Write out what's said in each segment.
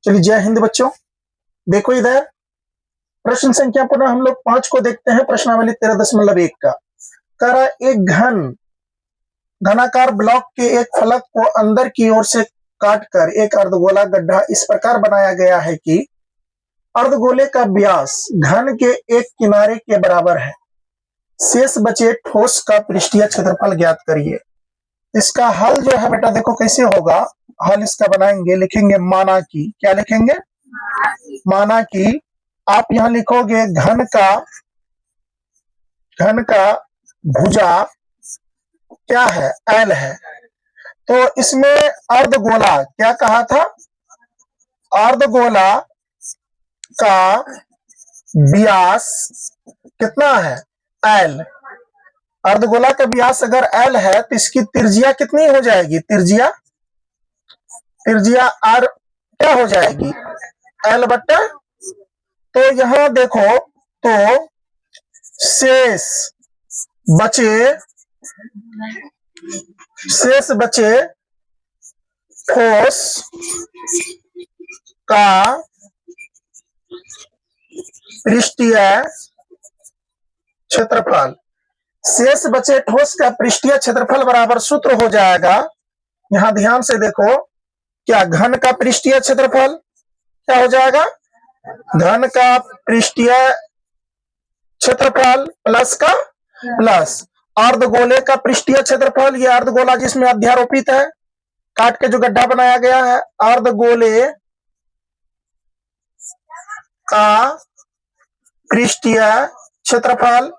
चलिए, जय हिंद बच्चों। देखो इधर प्रश्न संख्या पुनः हम लोग 5 को देखते हैं। प्रश्नावली 13.1 का कह रहा है, एक घनाकार ब्लॉक के एक फलक को अंदर की ओर से काटकर एक अर्धगोला गड्ढा इस प्रकार बनाया गया है कि अर्धगोले का व्यास घन के एक किनारे के बराबर है। शेष बचे ठोस का पृष्ठीय क्षेत्रफल ज्ञात करिए। इसका हल जो है बेटा देखो कैसे होगा। हल इसका बनाएंगे, लिखेंगे माना कि, क्या लिखेंगे? माना कि आप यहां लिखोगे घन का भुजा क्या है? एल है। तो इसमें अर्धगोला क्या कहा था? अर्धगोला का व्यास कितना है? एल। अर्धगोला का व्यास अगर एल है तो इसकी त्रिज्या कितनी हो जाएगी? त्रिज्या आर क्या हो जाएगी? एल बट्टा। तो यहां देखो तो शेष बचे ठोस का पृष्ठीय क्षेत्रफल। शेष बचे ठोस का पृष्ठीय क्षेत्रफल बराबर सूत्र हो जाएगा। यहां ध्यान से देखो, क्या घन का पृष्ठीय क्षेत्रफल क्या हो जाएगा? घन का पृष्ठीय क्षेत्रफल प्लस अर्धगोले का पृष्ठीय क्षेत्रफल। ये अर्धगोला जिसमें अध्यारोपित है, काट के जो गड्ढा बनाया गया है, अर्धगोले का पृष्ठीय क्षेत्रफल।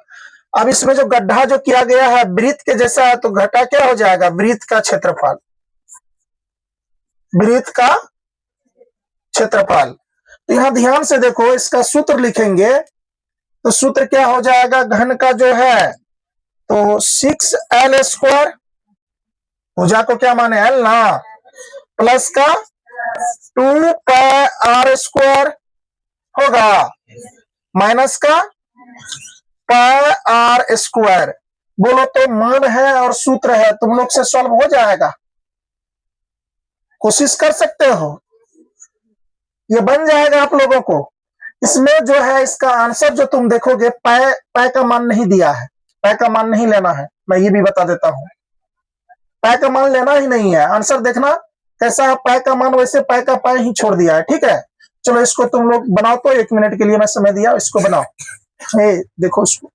अब इसमें जो गड्ढा जो किया गया है वृत्त के जैसा है, तो घटा क्या हो जाएगा? वृत्त का क्षेत्रफल। तो यहां ध्यान से देखो, इसका सूत्र लिखेंगे तो सूत्र क्या हो जाएगा? घन का जो है तो 6l², भुजा को क्या माने? एल ना, प्लस का 2πr² होगा, माइनस का πr²। बोलो तो मान है और सूत्र है, तुम लोग से सॉल्व हो जाएगा। कोशिश कर सकते हो, ये बन जाएगा आप लोगों को। इसमें जो है इसका आंसर जो तुम देखोगे, पाई का मान नहीं दिया है, पाई का मान नहीं लेना है, मैं ये भी बता देता हूं। पाई का मान लेना ही नहीं है, आंसर देखना कैसा है। पाई का मान वैसे पाई का पाई ही छोड़ दिया है, ठीक है। चलो इसको तुम लोग बनाओ, तो 1 मिनट के लिए मैं समय दिया, इसको बनाओ। देखो इसको,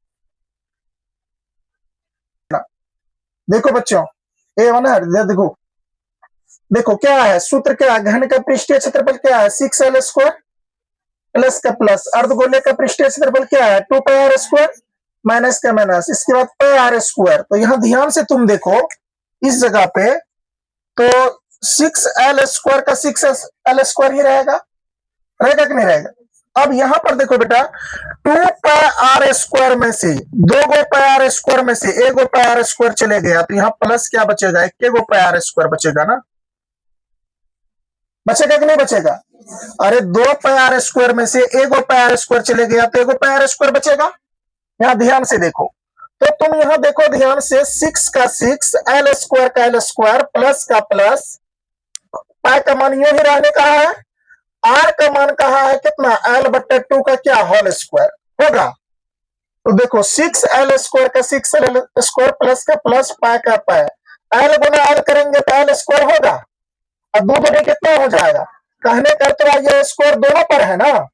देखो बच्चों, देखो क्या है सूत्र, क्या है? घन का पृष्ठीय क्षेत्रफल क्या है? 6l² प्लस का प्लस, अर्धगोले का पृष्ठीय क्षेत्रफल क्या है? 2πr² माइनस का माइनस, इसके बाद πr²। तो यहां ध्यान से तुम देखो इस जगह पे, तो 6l² का 6l² ही रहेगा कि नहीं रहेगा? अब यहां पर देखो बेटा, 2πr² में से 2 गो πr² में से 1 गो πr² चले गया, तो यहां प्लस क्या बचेगा? 1 गो πr² बचेगा ना, बचेगा कि नहीं बचेगा? अरे 2 πr² में से 1 गो πr² चले गया, तो 1 गो πr² बचेगा। यहां ध्यान से देखो, तो तुम यहां देखो ध्यान से, 6 का 6, l² का l² प्लस का प्लस, पाई का मान यूं ही रहने का है, आर का मान कहा है कितना? l/2 का क्या? होल स्क्वायर होगा। तो देखो 6l² का 6l² प्लस का प्लस, पाई का पाई, l गुना l करेंगे तो l² होगा, और 2 गुना कितना हो जाएगा? कहने का तो ये स्क्वायर दोनों पर है ना,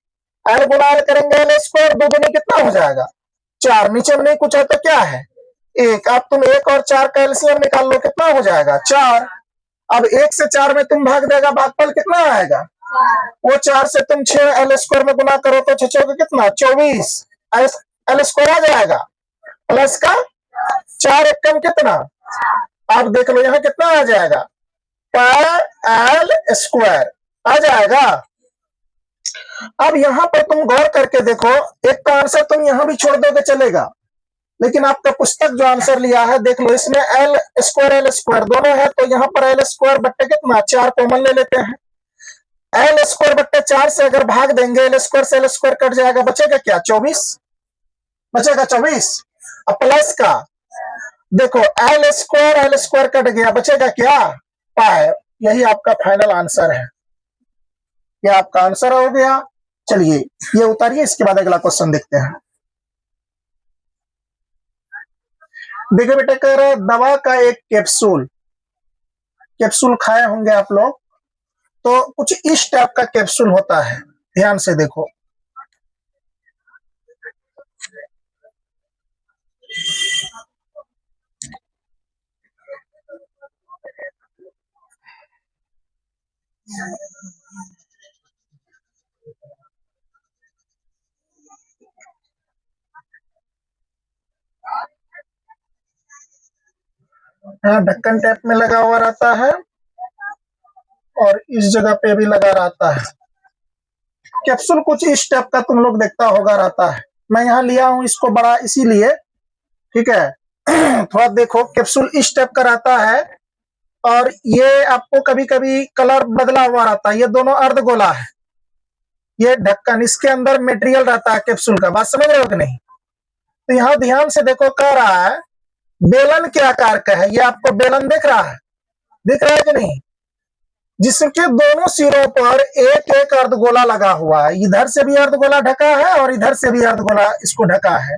l गुना l करेंगे l², 2 गुना कितना हो जाएगा? 4। नीचे में नहीं कुछ है तो क्या है? 1। अब तुम 1 और 4 का एलसीएम निकाल लो, कितना हो जाएगा? 4। अब 1 से 4 में तुम भाग देगा, भागफल कितना आएगा? वो 4 से तुम 6l² में गुना करो तो 6 का कितना? 24 l² आ जाएगा, प्लस का 4 1 कम कितना? आप देख लो यहां कितना आ जाएगा? πl² आ जाएगा। अब यहां पर तुम गौर करके देखो, एक का आंसर तुम यहां भी छोड़ दोगे चलेगा, लेकिन आपका पुस्तक जो आंसर लिया है देख लो, इसमें l² दोनों है, तो यहां पर l² बट्टे कितना? 4 कॉमन ले लेते हैं। l² बट्टे 4 से अगर भाग देंगे, l² से l² कट जाएगा, बचेगा क्या? 24 बचेगा, 24। अब प्लस का देखो, l² कट गया, बचेगा क्या? पाई। यही आपका फाइनल आंसर है। ये आपका आंसर हो गया। चलिए ये उतारिए, इसके बाद अगला क्वेश्चन देखते हैं। देखिए बेटा, कह रहा है दवा का एक कैप्सूल, कैप्सूल खाए होंगे आप लोग, तो कुछ इस टाइप का कैप्सूल होता है, ध्यान से देखो। यहाँ ढक्कन टाइप में लगा हुआ रहता है और इस जगह पे भी लगा रहता है। कैप्सूल कुछ इस टाइप का तुम लोग देखता होगा रहता है। मैं यहाँ लिया हूँ इसको बड़ा इसीलिए, ठीक है। थोड़ा देखो, कैप्सूल इस टाइप का रहता है और ये आपको कभी कभी कलर बदला हुआ रहता है। ये दोनों अर्धगोला है, ये ढक्कन, इसके अंदर मटेरियल रहता है कैप्सूल का। बात समझ रहे हो कि नहीं? तो यहाँ ध्यान से देखो, कह रहा है बेलन के आकार का है। ये आपको बेलन दिख रहा है, दिख रहा है कि नहीं? जिसके दोनों सिरों पर एक एक अर्धगोला लगा हुआ है। इधर से भी अर्धगोला ढका है और इधर से भी अर्धगोला इसको ढका है।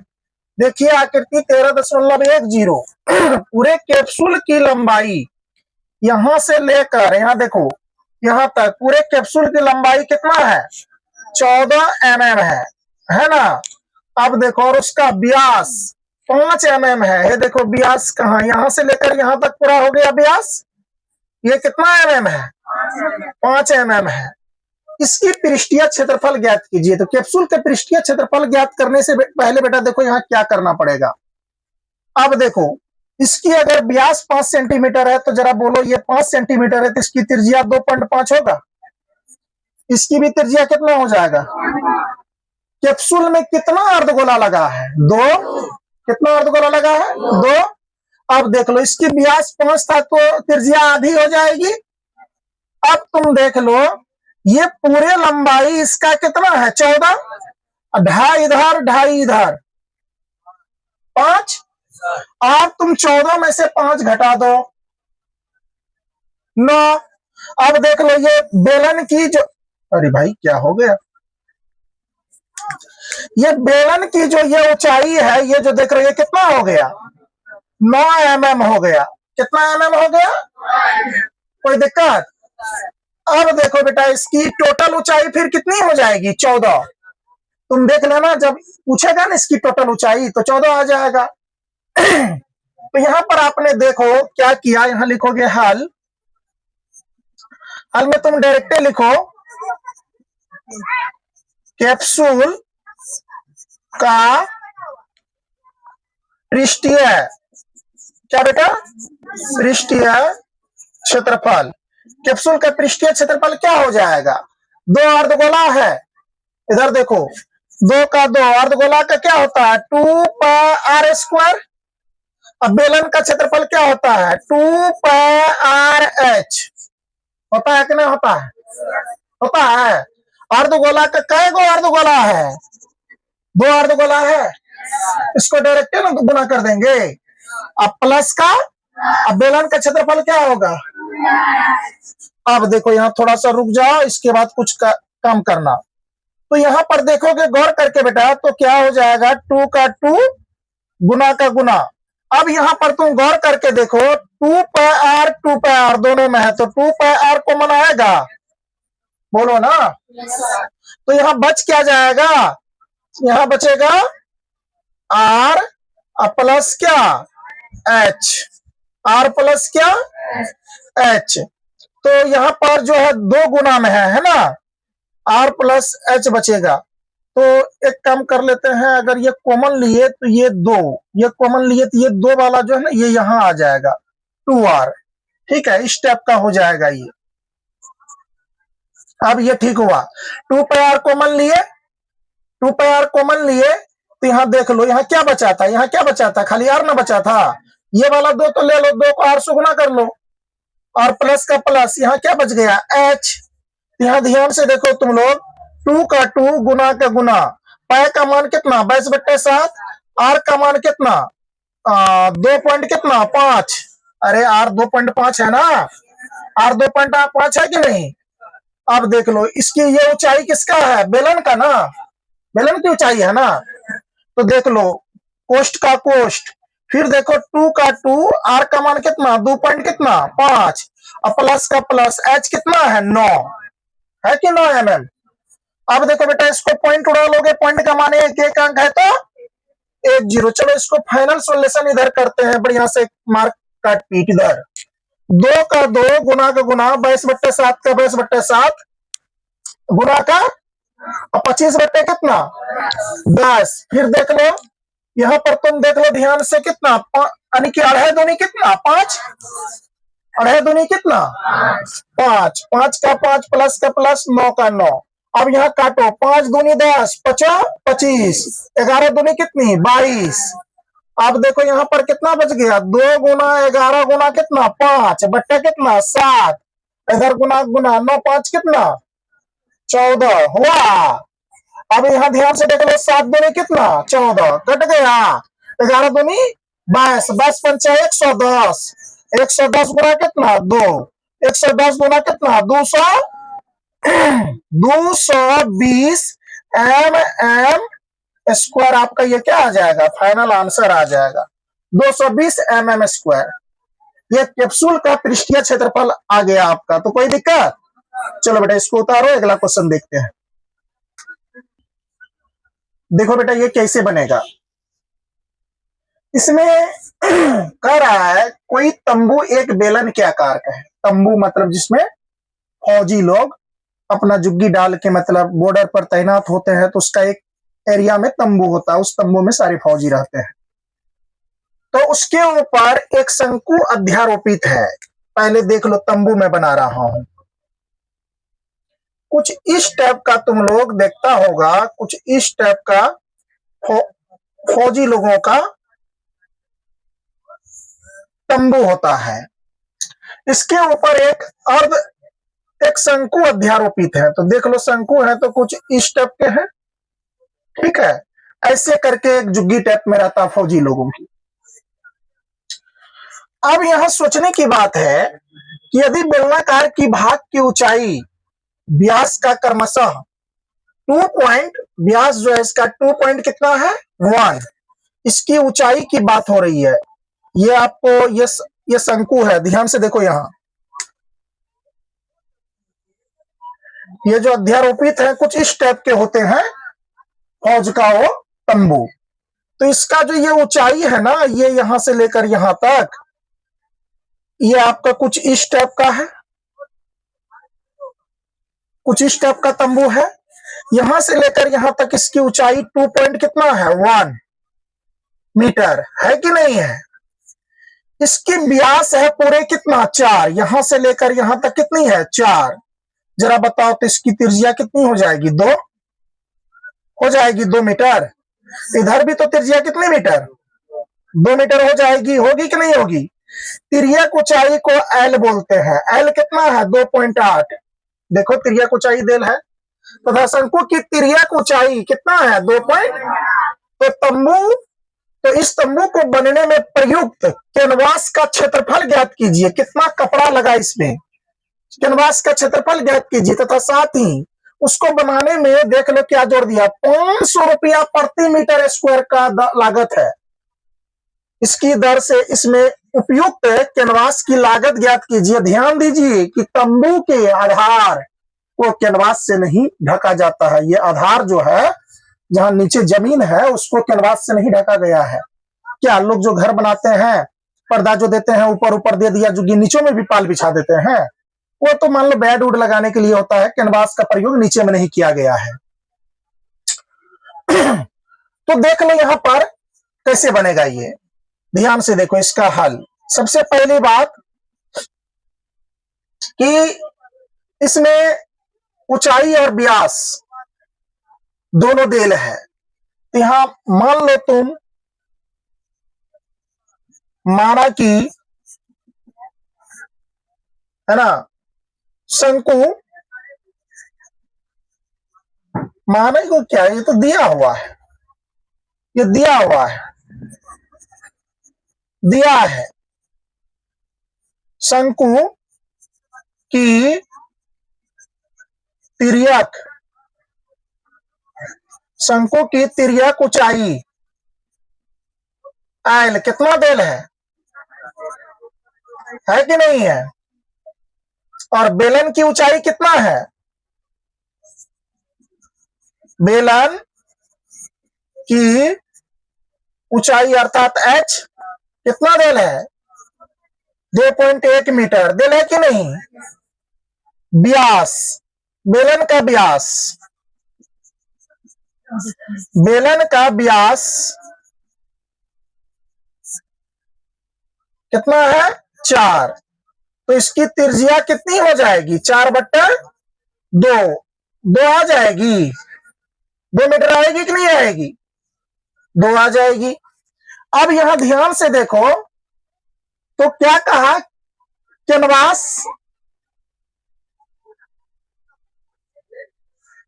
देखिए आकृति 13.10 पूरे कैप्सूल की लंबाई यहां से लेकर यहाँ देखो यहाँ तक, पूरे कैप्सूल की लंबाई कितना है? 14 mm है ना? अब देखो, और उसका व्यास 5 mm है। ये देखो व्यास कहाँ, यहां से लेकर यहां तक पूरा हो गया व्यास। ये कितना mm है? 5 mm है। इसकी पृष्ठीय क्षेत्रफल ज्ञात कीजिए। तो कैप्सूल के पृष्ठीय क्षेत्रफल ज्ञात करने से पहले बेटा देखो यहाँ क्या करना पड़ेगा। अब देखो, इसकी अगर व्यास 5 सेंटीमीटर है तो जरा बोलो, ये 5 सेंटीमीटर है तो इसकी त्रिज्या 2.5 होगा। इसकी भी त्रिज्या कितना हो जाएगा? कैप्सूल में कितना अर्धगोला लगा है? 2। कितना अर्धगोला लगा है? 2। अब देख लो, इसकी व्यास 5 था तो त्रिज्या आधी हो जाएगी। अब तुम देख लो, ये पूरे लंबाई इसका कितना है? 14। 2.5 इधर, 2.5 इधर, 5। अब तुम 14 में से 5 घटा दो, 9। अब देख लो, ये बेलन की जो, अरे भाई क्या हो गया, ये बेलन की जो ये ऊंचाई है, ये जो देख रहे हो, ये कितना हो गया? 9 mm हो गया। कितना mm हो गया? कोई दिक्कत? अब देखो बेटा, इसकी टोटल ऊंचाई फिर कितनी हो जाएगी? 14। तुम देख लेना, जब पूछेगा ना इसकी टोटल ऊंचाई तो 14 आ जाएगा। तो यहां पर आपने देखो क्या किया, यहां लिखोगे हल। हल में तुम डायरेक्ट लिखो कैप्सूल का पृष्ठीय, क्या बेटा? पृष्ठीय क्षेत्रफल। कैप्सूल का पृष्ठीय क्षेत्रफल क्या हो जाएगा? 2 अर्धगोला है, इधर देखो, 2 का 2 अर्धगोला का क्या होता है? 2πr²। अब बेलन का क्षेत्रफल क्या होता है? 2πrh। होता है कि नहीं होता है? होता है। अर्धगोला का कै गो अर्धगोला है? 2 अर्धगोला है। इसको डायरेक्ट ना गुना कर देंगे। अब प्लस का, अब बेलन का क्षेत्रफल क्या होगा? अब देखो, यहाँ थोड़ा सा रुक जाओ, इसके बाद कुछ काम करना। तो यहाँ पर देखोगे गौर करके बेटा, तो क्या हो जाएगा? 2 का 2 गुना का गुना। अब यहाँ पर तुम गौर करके देखो, 2πr दोनों में है तो 2πr कॉमन आएगा, बोलो ना। तो यहाँ बच क्या जाएगा? यहाँ बचेगा r प्लस क्या? h। r प्लस क्या? h। तो यहाँ पर जो है 2 गुना में है ना, r प्लस h बचेगा। तो एक काम कर लेते हैं, अगर ये कॉमन लिए तो ये 2, ये कॉमन लिए तो ये 2 वाला जो है ना, ये यहाँ आ जाएगा 2r। ठीक है, इस टाइप का हो जाएगा ये। अब ये ठीक हुआ। 2πr कॉमन लिए, 2πr कॉमन लिए तो यहाँ देख लो, यहाँ क्या बचा था? यहाँ क्या बचा था? खाली r ना बचा था। ये वाला 2 तो ले लो, 2 को r से गुना कर लो, और प्लस का प्लस, यहाँ क्या बच गया? h। यहाँ ध्यान से देखो तुम लोग, 2 का 2 गुना का गुना, π का मान कितना? 22/7। r का मान कितना? 2 पॉइंट कितना? 5। अरे r 2.5 है ना, r 2.5 है कि नहीं? अब देख लो इसकी ये ऊंचाई किसका है, बेलन का ना, बेलन की ऊंचाई है ना। तो देख लो कोष्ट का कोष्ट, फिर देखो 2 का 2, आर का मान कितना 2 पॉइंट कितना 5, और प्लस का प्लस, एच कितना है 9, है कि 9 mm। अब देखो बेटा इसको पॉइंट उड़ा लोगे, पॉइंट का मान एक अंक है तो 10। चलो इसको फाइनल सोल्यूशन इधर करते हैं बढ़िया से, मार्क काट पीट इधर। 2 का 2 गुना का गुना 22/7 का 22/7 गुना का, और 25 कितना 10। फिर देख लो यहाँ पर तुम देख लो ध्यान से कितना, यानी कि अढ़ाई दूनी कितना 5, अढ़ाई दूनी कितना 5, 5 का 5 प्लस का प्लस 9 का 9। अब यहाँ काटो, 5 दूनी 10, 50 25, 11 दूनी कितनी 22। अब देखो यहाँ पर कितना बच गया, 2 गुना 11 गुना कितना 5 बट्टा कितना 7, इधर गुना गुना 9 5 कितना 14 हुआ। अब यहाँ ध्यान से देख लो, 7 दूनी कितना 14 कट गया, 11 दूनी 22, 22 पंचा 110, 110 गुना कितना 2, 110 गुना कितना 200, 220 mm स्क्वायर। आपका ये क्या आ जाएगा, फाइनल आंसर आ जाएगा 220 mm स्क्वायर। ये कैप्सूल का पृष्ठीय क्षेत्रफल आ गया आपका। तो कोई दिक्कत, चलो बेटा इसको उतारो, अगला क्वेश्चन देखते हैं। देखो बेटा ये कैसे बनेगा, इसमें कह रहा है कोई तंबू एक बेलन के आकार का है। तंबू मतलब जिसमें फौजी लोग अपना जुग्गी डाल के मतलब बॉर्डर पर तैनात होते हैं, तो उसका एक एरिया में तंबू होता है, उस तंबू में सारे फौजी रहते हैं। तो उसके ऊपर एक शंकु अध्यारोपित है। पहले देख लो तंबू में बना रहा हूं, कुछ इस टाइप का तुम लोग देखता होगा, कुछ इस टाइप का फौजी लोगों का तंबू होता है। इसके ऊपर एक शंकु अध्यारोपित है। तो देख लो शंकु है तो कुछ इस टाइप के हैं, ठीक है, ऐसे करके एक जुग्गी टाइप में रहता फौजी लोगों की। अब यहां सोचने की बात है कि यदि बेलनाकार की भाग की ऊंचाई व्यास का क्रमशः 2 पॉइंट, व्यास जो है इसका 2 पॉइंट कितना है 1, इसकी ऊंचाई की बात हो रही है। ये आपको ये शंकु है, ध्यान से देखो यहां ये जो अध्यारोपित है कुछ इस टाइप के होते हैं फौज का वो तंबू। तो इसका जो ये ऊंचाई है ना, ये यहां से लेकर यहां तक, ये आपका कुछ इस टाइप का है, कुछ इस टाइप का तंबू है। यहां से लेकर यहां तक इसकी ऊंचाई 2 पॉइंट कितना है 1 मीटर, है कि नहीं है। इसकी व्यास है पूरे कितना 4, यहां से लेकर यहां तक कितनी है 4। जरा बताओ तो इसकी त्रिज्या कितनी हो जाएगी 2 हो जाएगी 2 मीटर। इधर भी तो त्रिज्या कितने मीटर 2 मीटर हो जाएगी, होगी कि नहीं होगी। तिर्यक ऊंचाई को एल बोलते हैं। एल कितना है 2.8, देखो तिर्यक ऊंचाई देल है, तथा शंकु की तिर्यक ऊंचाई कितना है 2 पॉइंट। तो इस तंबू को बनने में प्रयुक्त कैनवास का क्षेत्रफल ज्ञात कीजिए, कितना कपड़ा लगा इसमें, कैनवास का क्षेत्रफल ज्ञात कीजिए, तथा साथ ही उसको बनाने में देख लो क्या जोड़ दिया 500 रुपया प्रति मीटर स्क्वायर का लागत है। इसकी दर से इसमें उपयुक्त कैनवास की लागत ज्ञात कीजिए। ध्यान दीजिए कि तंबू के आधार को कैनवास से नहीं ढका जाता है। ये आधार जो है जहां नीचे जमीन है उसको कैनवास से नहीं ढका गया है। क्या लोग जो घर बनाते हैं पर्दा जो देते हैं ऊपर ऊपर दे दिया, जो नीचों में भी पाल बिछा देते हैं, वो तो मान लो बेड उड लगाने के लिए होता है, कैनवास का प्रयोग नीचे में नहीं किया गया है। तो देख लो यहां पर कैसे बनेगा ये, ध्यान से देखो इसका हल। सबसे पहली बात कि इसमें ऊंचाई और व्यास दोनों देल है। तो यहां मान लो तुम माना कि है ना शंकु, माने को क्या, ये तो दिया हुआ है, ये दिया हुआ है, दिया है शंकु की तिर्यक, शंकु की तिर्यक ऊंचाई एल कितना देल है कि नहीं है? और बेलन की ऊंचाई कितना है? बेलन की ऊंचाई अर्थात एच कितना देल है? 2.1 मीटर देल है कि नहीं? व्यास, बेलन का व्यास, बेलन का व्यास कितना है? 4। तो इसकी त्रिज्या कितनी हो जाएगी? 4/2, 2 आ जाएगी। 2 मीटर आएगी कि नहीं आएगी? 2 आ जाएगी। अब यहां ध्यान से देखो तो क्या कहा? कैनवास,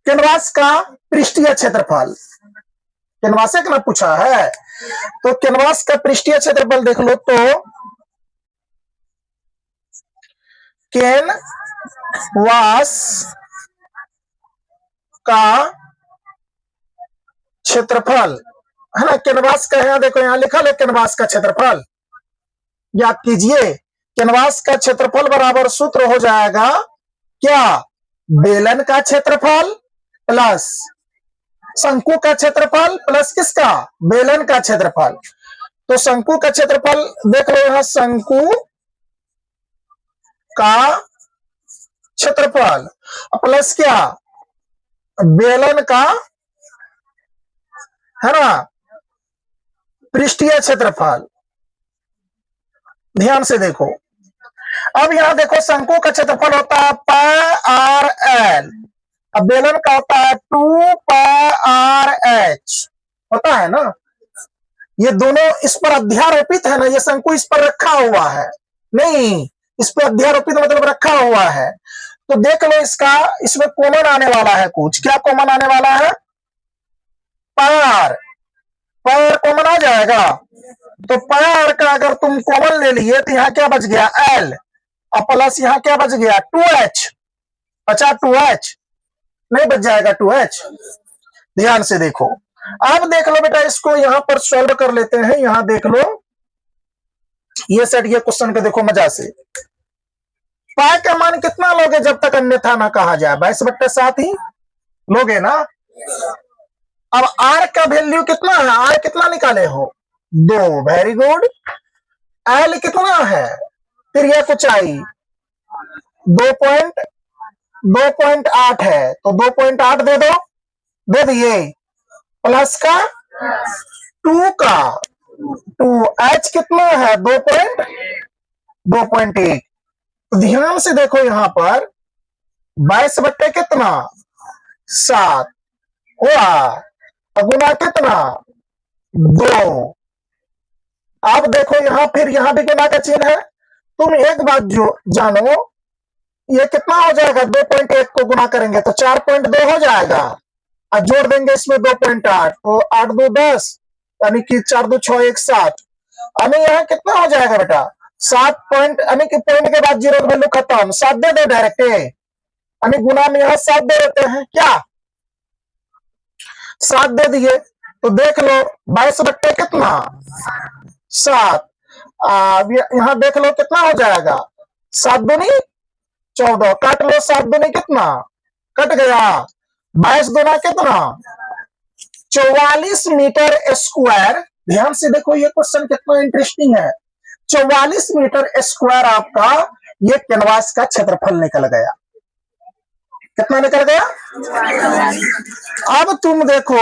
कैनवास का पृष्ठीय क्षेत्रफल, कैनवास का पूछा है तो कैनवास का पृष्ठीय क्षेत्रफल देख लो तो कैनवास का क्षेत्रफल है ना, कैनवास का यहां देखो, यहां लिखा है कैनवास का क्षेत्रफल, याद कीजिए। कैनवास का क्षेत्रफल बराबर सूत्र हो जाएगा क्या? बेलन का क्षेत्रफल प्लस शंकु का क्षेत्रफल प्लस किसका? बेलन का क्षेत्रफल। तो शंकु का क्षेत्रफल देख लो, यहां शंकु का क्षेत्रफल प्लस क्या? बेलन का, है ना, पृष्ठीय क्षेत्रफल। ध्यान से देखो, अब यहां देखो शंकु का क्षेत्रफल होता है πr/l, अब बेलन का होता है 2πr/h, होता है ना। ये दोनों इस पर अध्यारोपित है ना, ये शंकु इस पर रखा हुआ है, नहीं इस पर अध्यारोपित मतलब रखा हुआ है। तो देख लो इसका, इसमें कॉमन आने वाला है कुछ, क्या कॉमन आने वाला है? पार, पार कॉमन आ जाएगा। तो पार का अगर तुम कॉमन ले लिए तो यहाँ क्या बच गया? एल, और प्लस यहाँ क्या बच गया? 2h, अच्छा 2h नहीं बच जाएगा 2h। ध्यान से देखो, अब देख लो बेटा, इसको यहां पर सॉल्व कर लेते हैं। यहां देख लो ये सेट, ये क्वेश्चन को देखो मजा से। पाई का मान कितना लोगे जब तक अन्यथा ना कहा जाए? 22/7 ही लोगे ना। अब आर का वैल्यू कितना है? आर कितना निकाले हो? 2, वेरी गुड। एल कितना है? तिर्यक ऊंचाई 2.8 है, तो 2.8 दे दो, दे दिए, प्लस का 2 का 2h कितना है? 2.1। ध्यान से देखो यहां पर 22 कितना? 7 हुआ, गुना कितना? 2। अब देखो यहां, फिर यहां भी गुना का चिन्ह है। तुम एक बात जो जानो, ये कितना हो जाएगा? 2.1 को गुना करेंगे तो 4.2 हो जाएगा, और जोड़ देंगे इसमें 2.8, तो 8 2 10, यानी कि 4 2 6 1 7, यानी यहाँ कितना हो जाएगा बेटा? 7 पॉइंट, यानी कि पॉइंट के बाद जीरो वैल्यू खत्म, 7 दे दो डायरेक्ट, यानी गुना में यहाँ 7 दे देते हैं, क्या 7 दे दिए। तो देख लो 22 कितना? 7। यहाँ देख लो कितना हो जाएगा? 7 दूनी 14, काट लो, 7 दूनी कितना? कट गया। 22 दूना कितना? 44 मीटर स्क्वायर। ध्यान से देखो ये क्वेश्चन कितना इंटरेस्टिंग है। 44 मीटर स्क्वायर आपका ये कैनवास का क्षेत्रफल निकल गया। कितना निकल गया? अब तुम देखो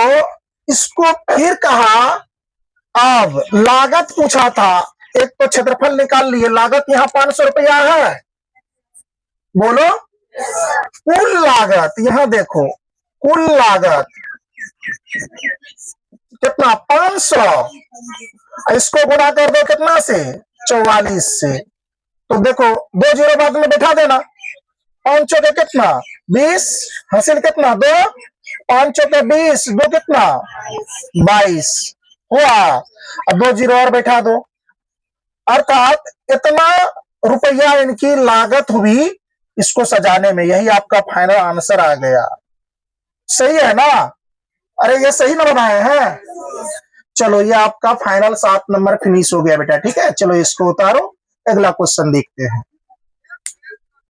इसको फिर कहा, अब लागत पूछा था। एक तो क्षेत्रफल निकाल लिए, लागत यहाँ 500 रुपया है, बोलो कुल लागत यहां देखो, कुल लागत कितना? 500। इसको गुणा कर दो कितना से? 44 से। तो देखो 2 जीरो बाद में बैठा देना, 5 चौके कितना? 20, हासिल कितना? 2, 5 चौके 20, 2 कितना? 22 हुआ। अब 2 जीरो और बैठा दो, अर्थात इतना रुपया इनकी लागत हुई इसको सजाने में। यही आपका फाइनल आंसर आ गया। सही है ना? अरे ये सही ना बनाए हैं? चलो ये आपका फाइनल 7 नंबर फिनिश हो गया बेटा, ठीक है। चलो इसको उतारो, अगला क्वेश्चन देखते हैं।